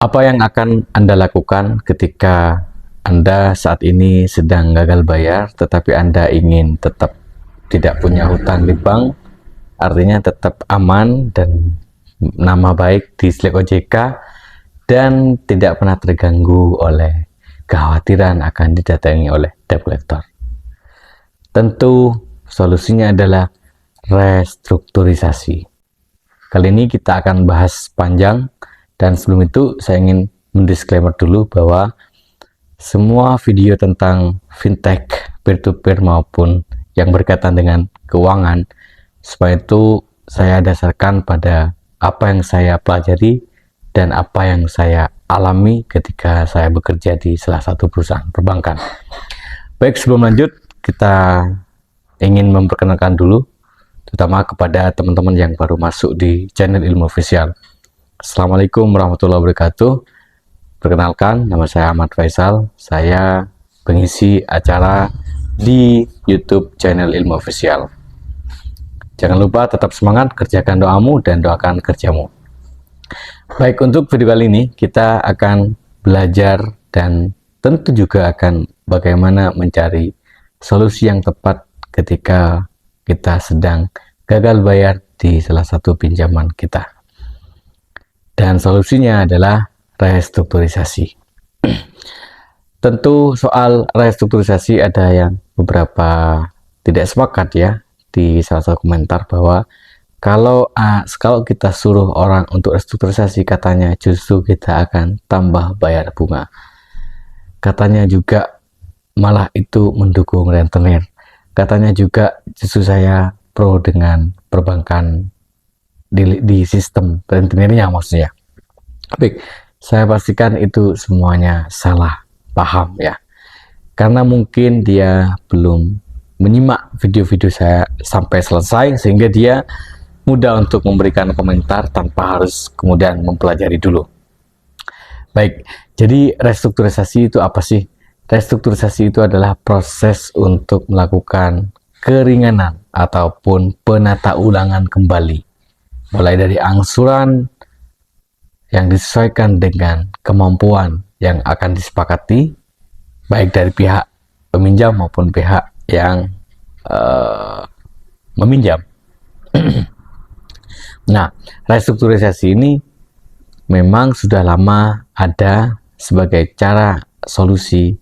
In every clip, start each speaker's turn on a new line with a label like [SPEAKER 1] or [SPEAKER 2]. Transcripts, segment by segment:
[SPEAKER 1] Apa yang akan Anda lakukan ketika Anda saat ini sedang gagal bayar, tetapi Anda ingin tetap tidak punya hutang di bank, artinya tetap aman dan nama baik di Slack OJK, dan tidak pernah terganggu oleh kekhawatiran akan didatangi oleh debt collector? Tentu solusinya adalah restrukturisasi. Kali ini kita akan bahas panjang, dan sebelum itu saya ingin mendisklaimer dulu bahwa semua video tentang fintech, peer-to-peer maupun yang berkaitan dengan keuangan, semua itu saya dasarkan pada apa yang saya pelajari dan apa yang saya alami ketika saya bekerja di salah satu perusahaan perbankan. Baik, sebelum lanjut, kita ingin memperkenalkan dulu, terutama kepada teman-teman yang baru masuk di channel Ilmu Official. Assalamualaikum warahmatullahi wabarakatuh. Perkenalkan, nama saya Ahmad Faisal. Saya pengisi acara di YouTube channel Ilmu Official. Jangan lupa tetap semangat, kerjakan doamu dan doakan kerjamu. Baik, untuk video kali ini kita akan belajar dan tentu juga akan bagaimana mencari solusi yang tepat ketika kita sedang gagal bayar di salah satu pinjaman kita. Dan solusinya adalah restrukturisasi. Tentu soal restrukturisasi ada yang beberapa tidak sepakat ya di salah satu komentar, bahwa kalau kita suruh orang untuk restrukturisasi, katanya justru kita akan tambah bayar bunga. Katanya juga malah itu mendukung rentenir. Katanya juga justru saya pro dengan perbankan di sistem rentenirnya maksudnya. Baik, saya pastikan itu semuanya salah paham ya. Karena mungkin dia belum menyimak video-video saya sampai selesai, sehingga dia mudah untuk memberikan komentar tanpa harus kemudian mempelajari dulu. Baik, jadi restrukturisasi itu apa sih? Restrukturisasi itu adalah proses untuk melakukan keringanan ataupun penata ulangan kembali, mulai dari angsuran yang disesuaikan dengan kemampuan yang akan disepakati, baik dari pihak peminjam maupun pihak yang meminjam. Nah, restrukturisasi ini memang sudah lama ada sebagai cara solusi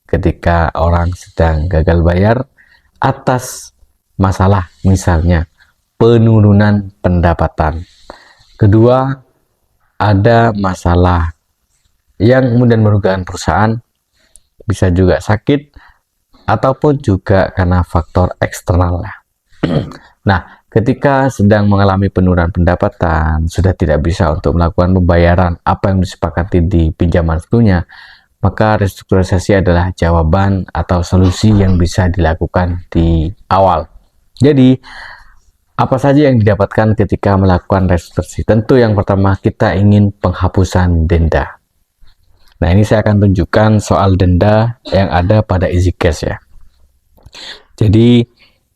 [SPEAKER 1] ketika orang sedang gagal bayar atas masalah misalnya penurunan pendapatan. Kedua, ada masalah yang kemudian merugikan perusahaan, bisa juga sakit ataupun juga karena faktor eksternal. Nah, ketika sedang mengalami penurunan pendapatan, sudah tidak bisa untuk melakukan pembayaran apa yang disepakati di pinjaman sebelumnya, maka restrukturisasi adalah jawaban atau solusi yang bisa dilakukan di awal. Jadi, apa saja yang didapatkan ketika melakukan restrukturisasi? Tentu yang pertama, kita ingin penghapusan denda. Nah, ini saya akan tunjukkan soal denda yang ada pada Easy Cash ya. Jadi,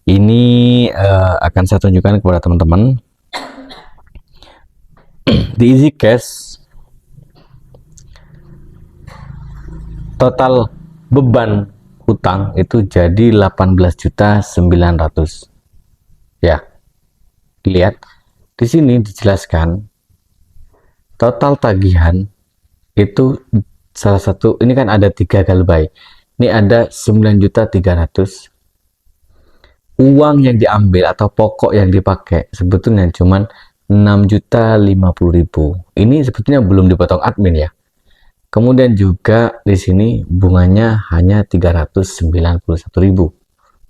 [SPEAKER 1] ini akan saya tunjukkan kepada teman-teman. Di Easy Cash, total beban hutang itu jadi 18.900.000. Ya. Lihat di sini dijelaskan total tagihan itu salah satu, ini kan ada 3 galbay. Ini ada 9.300.000. Uang yang diambil atau pokok yang dipakai sebetulnya cuman 6.050.000. Ini sebetulnya belum dipotong admin ya. Kemudian juga di sini bunganya hanya 391.000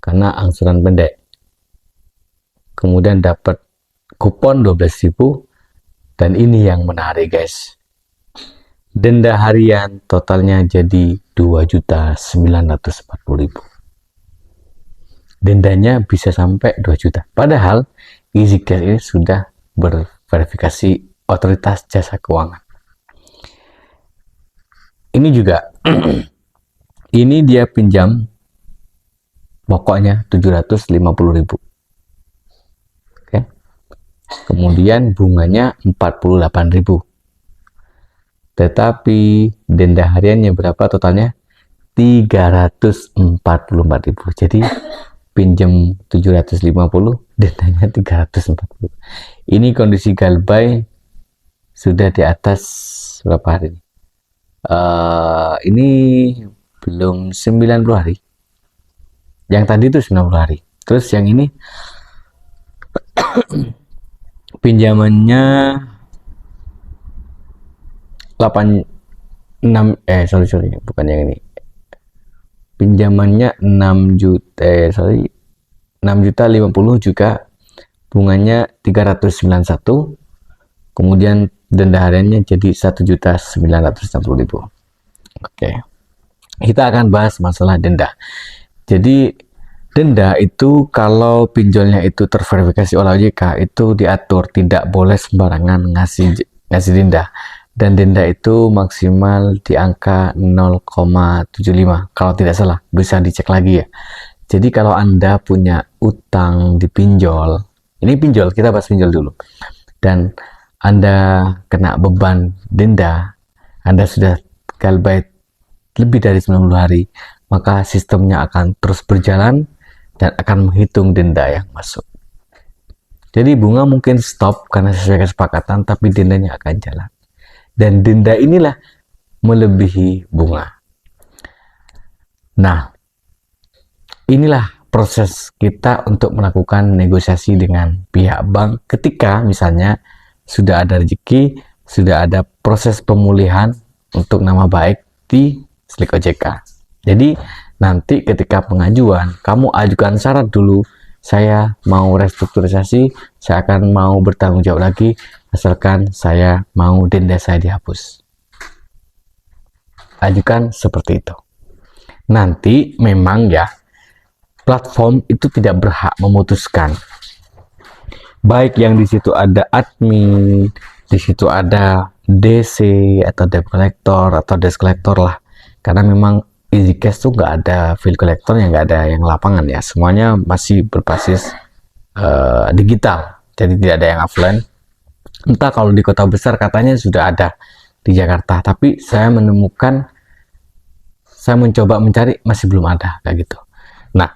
[SPEAKER 1] karena angsuran pendek. Kemudian dapat kupon 12.000, dan ini yang menarik guys. Denda harian totalnya jadi 2.940.000. Dendanya bisa sampai 2 juta. Padahal Easy Cash ini sudah berverifikasi otoritas jasa keuangan. Ini juga ini dia pinjam pokoknya 750.000. Kemudian bunganya 48.000. tetapi denda hariannya berapa totalnya? 344.000. Jadi pinjam 750, dendanya 340. Ini kondisi Galbay sudah di atas berapa hari? Ini belum 90 hari. Yang tadi itu 90 hari. Terus yang ini pinjamannya 86 sorry bukan yang ini. Pinjamannya 6 juta 6 juta 50 juga, bunganya 391, kemudian denda hariannya jadi 1.960.000. Oke, kita akan bahas masalah denda. Jadi denda itu kalau pinjolnya itu terverifikasi oleh OJK itu diatur tidak boleh sembarangan ngasih denda, dan denda itu maksimal di angka 0,75 kalau tidak salah, bisa dicek lagi ya. Jadi kalau Anda punya utang di pinjol, ini pinjol, kita bahas pinjol dulu, dan Anda kena beban denda, Anda sudah Galbay lebih dari 90 hari, maka sistemnya akan terus berjalan dan akan menghitung denda yang masuk. Jadi bunga mungkin stop karena sesuai kesepakatan, tapi dendanya akan jalan. Dan denda inilah melebihi bunga. Nah, inilah proses kita untuk melakukan negosiasi dengan pihak bank ketika misalnya sudah ada rezeki, sudah ada proses pemulihan untuk nama baik di Slik OJK. Jadi nanti ketika pengajuan, kamu ajukan syarat dulu, saya mau restrukturisasi, saya akan mau bertanggung jawab lagi, asalkan saya mau denda saya dihapus. Ajukan seperti itu. Nanti memang ya, platform itu tidak berhak memutuskan. Baik yang di situ ada admin, di situ ada DC atau debt collector atau desk collector lah. Karena memang EasyCash tuh nggak ada field collector, yang nggak ada yang lapangan ya, semuanya masih berbasis digital, jadi tidak ada yang offline. Entah kalau di kota besar katanya sudah ada di Jakarta, tapi saya mencoba mencari masih belum ada kayak gitu. Nah,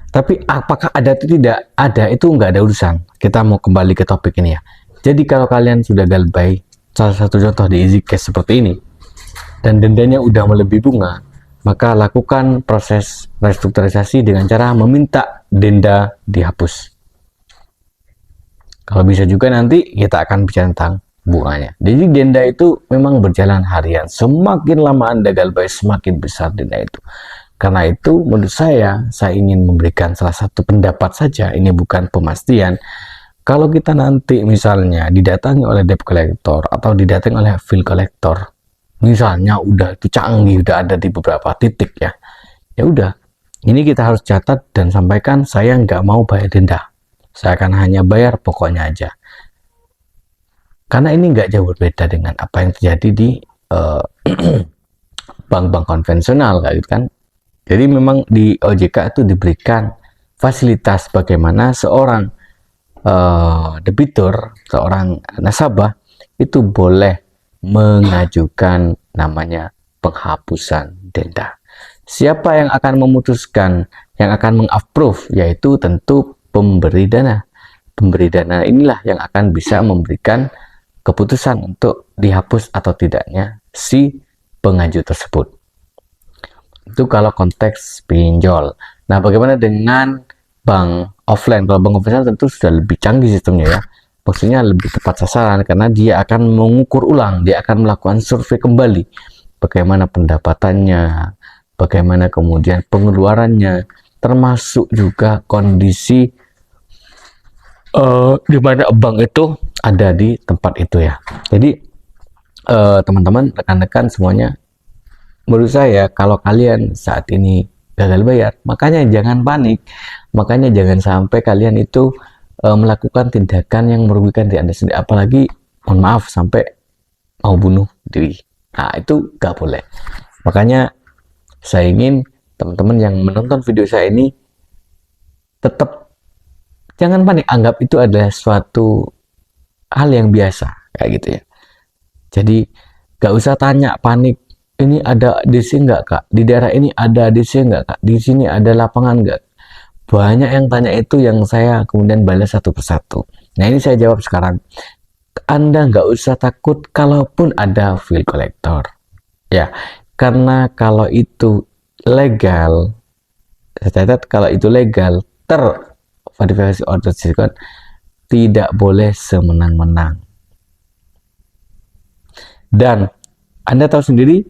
[SPEAKER 1] tapi apakah ada atau tidak ada itu nggak ada urusan. Kita mau kembali ke topik ini ya. Jadi kalau kalian sudah Galbay, salah satu contoh di EasyCash seperti ini, dan dendanya udah melebihi bunga, maka lakukan proses restrukturisasi dengan cara meminta denda dihapus. Kalau bisa juga nanti kita akan bicara tentang bunganya. Jadi denda itu memang berjalan harian. Semakin lama Anda Galbay, semakin besar denda itu. Karena itu menurut saya ingin memberikan salah satu pendapat saja, ini bukan pemastian. Kalau kita nanti misalnya didatangi oleh debt collector atau didatangi oleh field collector, misalnya udah itu canggih, udah ada di beberapa titik ya, ya udah, ini kita harus catat dan sampaikan, saya nggak mau bayar denda, saya akan hanya bayar pokoknya aja. Karena ini nggak jauh berbeda dengan apa yang terjadi di bank-bank konvensional kayak gitu kan. Jadi memang di OJK itu diberikan fasilitas bagaimana seorang debitur, seorang nasabah itu boleh mengajukan namanya penghapusan denda. Siapa yang akan memutuskan, yang akan mengapprove, yaitu tentu pemberi dana. Pemberi dana inilah yang akan bisa memberikan keputusan untuk dihapus atau tidaknya si pengaju tersebut. Itu kalau konteks pinjol. Nah, bagaimana dengan bank offline? Kalau bank offline tentu sudah lebih canggih sistemnya ya. Maksudnya lebih tepat sasaran karena dia akan mengukur ulang, dia akan melakukan survei kembali bagaimana pendapatannya, bagaimana kemudian pengeluarannya, termasuk juga kondisi di mana bank itu ada di tempat itu ya. Jadi teman-teman, rekan-rekan semuanya, menurut saya kalau kalian saat ini gagal bayar, makanya jangan panik, makanya jangan sampai kalian itu melakukan tindakan yang merugikan diri Anda sendiri, apalagi mohon maaf sampai mau bunuh diri. Nah, itu gak boleh. Makanya saya ingin teman-teman yang menonton video saya ini tetap jangan panik, anggap itu adalah suatu hal yang biasa kayak gitu ya. Jadi Gak usah tanya panik, ini ada DC nggak kak, di daerah ini ada DC nggak kak, di sini ada lapangan nggak. Banyak yang tanya itu, yang saya kemudian balas satu persatu. Nah ini saya jawab sekarang, Anda nggak usah takut kalaupun ada field collector ya, karena kalau itu legal, saya catat kalau itu legal, terverifikasi order silikon, tidak boleh semenang-menang. Dan Anda tahu sendiri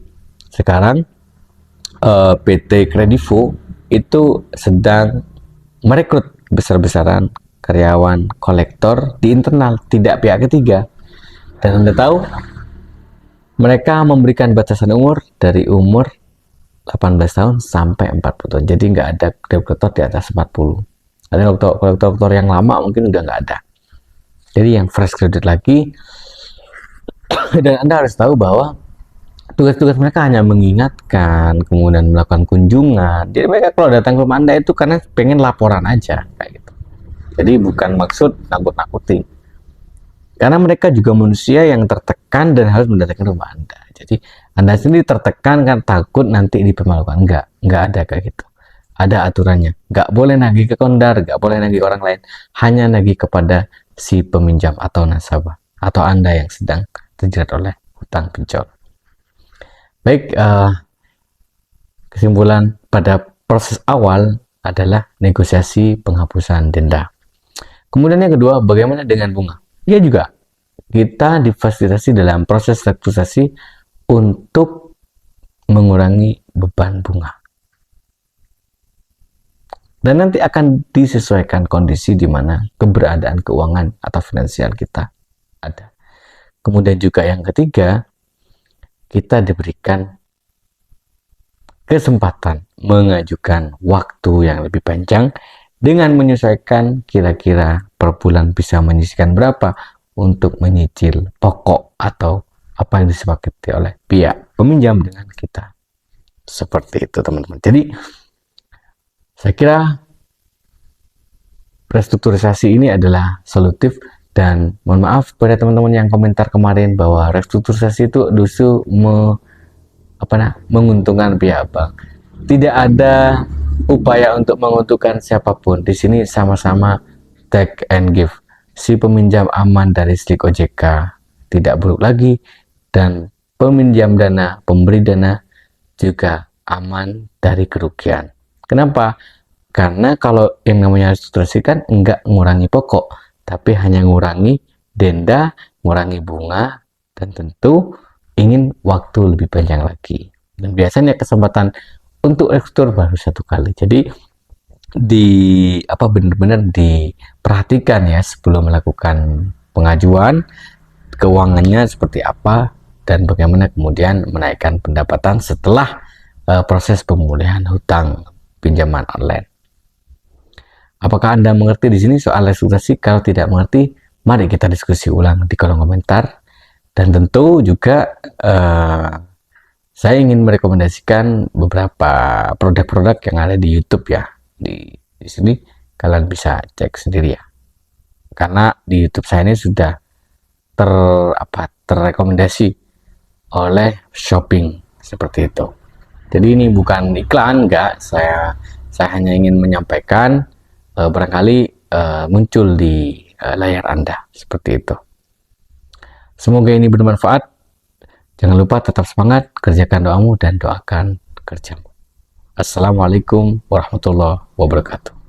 [SPEAKER 1] sekarang PT Kredivo itu sedang merekrut besar-besaran karyawan kolektor di internal, tidak pihak ketiga. Dan Anda tahu mereka memberikan batasan umur dari umur 18 tahun sampai 40 tahun. Jadi nggak ada kolektor di atas 40. Ada kolektor yang lama mungkin udah nggak ada. Jadi yang fresh graduate lagi. Dan Anda harus tahu bahwa tugas-tugas mereka hanya mengingatkan, kemudian melakukan kunjungan. Jadi mereka kalau datang ke rumah Anda itu karena pengen laporan aja kayak gitu. Jadi bukan maksud nakut-nakuti. Karena mereka juga manusia yang tertekan dan harus mendatangi rumah Anda. Jadi Anda sendiri tertekan kan, takut nanti dipermalukan. Enggak ada kayak gitu. Ada aturannya. Enggak boleh nagih ke kondar, enggak boleh nagih orang lain. Hanya nagih kepada si peminjam atau nasabah, atau Anda yang sedang terjerat oleh hutang pinjol. Baik, kesimpulan pada proses awal adalah negosiasi penghapusan denda. Kemudian yang kedua, bagaimana dengan bunga? Ya juga, kita difasilitasi dalam proses restrukturisasi untuk mengurangi beban bunga. Dan nanti akan disesuaikan kondisi di mana keberadaan keuangan atau finansial kita ada. Kemudian juga yang ketiga, kita diberikan kesempatan mengajukan waktu yang lebih panjang dengan menyesuaikan kira-kira per bulan bisa menyisihkan berapa untuk menyicil pokok atau apa yang disepakati oleh pihak peminjam dengan kita. Seperti itu teman-teman. Jadi saya kira restrukturisasi ini adalah solutif. Dan mohon maaf pada teman-teman yang komentar kemarin bahwa restrukturisasi itu justru menguntungkan pihak bank. Tidak ada upaya untuk menguntungkan siapapun. Di sini sama-sama take and give. Si peminjam aman dari slik OJK, tidak buruk lagi, dan peminjam dana, pemberi dana juga aman dari kerugian. Kenapa? Karena kalau yang namanya restrukturisasi kan enggak mengurangi pokok, tapi hanya ngurangi denda, ngurangi bunga, dan tentu ingin waktu lebih panjang lagi. Dan biasanya kesempatan untuk restruktur baru satu kali. Jadi benar-benar diperhatikan ya sebelum melakukan pengajuan, keuangannya seperti apa dan bagaimana kemudian menaikkan pendapatan setelah proses pemulihan hutang pinjaman online. Apakah Anda mengerti di sini soal restrukturisasi? Kalau tidak mengerti, mari kita diskusi ulang di kolom komentar. Dan tentu juga saya ingin merekomendasikan beberapa produk-produk yang ada di YouTube ya. Di sini kalian bisa cek sendiri ya. Karena di YouTube saya ini sudah terrekomendasi oleh shopping seperti itu. Jadi ini bukan iklan, enggak. Saya hanya ingin menyampaikan barangkali muncul di layar Anda seperti itu. Semoga ini bermanfaat. Jangan lupa tetap semangat, kerjakan doamu dan doakan kerjamu. Assalamualaikum warahmatullahi wabarakatuh.